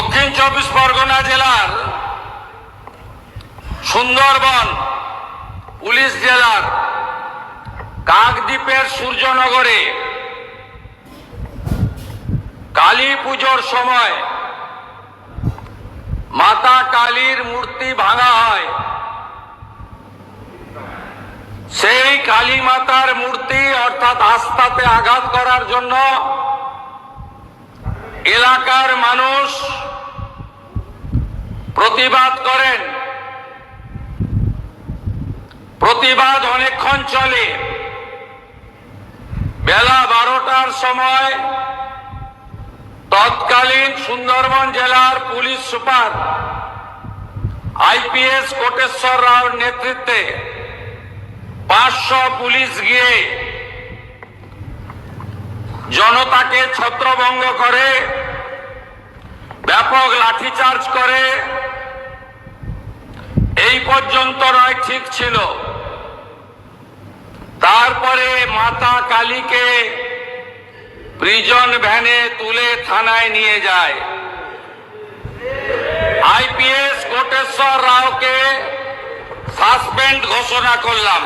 দক্ষিণ চব্বিশ পরগনা জেলার সুন্দরবন পুলিশ জেলার কাকদ্বীপের সূর্যনগরে কালী পুজোর সময় মাতা কালীর মূর্তি ভাঙা হয়। সেই কালী মাতার মূর্তি অর্থাৎ আস্থাতে আঘাত করার জন্য এলাকার মানুষ প্রতিবাদ করেন। প্রতিবাদ অনেকক্ষণ চলে। বেলা 12টার সময় তৎকালীন সুন্দরবন জেলার পুলিশ সুপার আইপিএস কোটেশ্বর রাওর নেতৃত্বে 500 পুলিশ গিয়ে জনতাকে ছত্রভঙ্গ করে, ব্যাপক লাঠিচার্জ করে। এই পর্যন্ত নয়, ঠিক ছিল। তারপরে মাতা কালীকে প্রিজন ভ্যানে তুলে থানায় নিয়ে যায়। আইপিএস কোটেশ্বর রাওকে সাসপেন্ড ঘোষণা করলাম।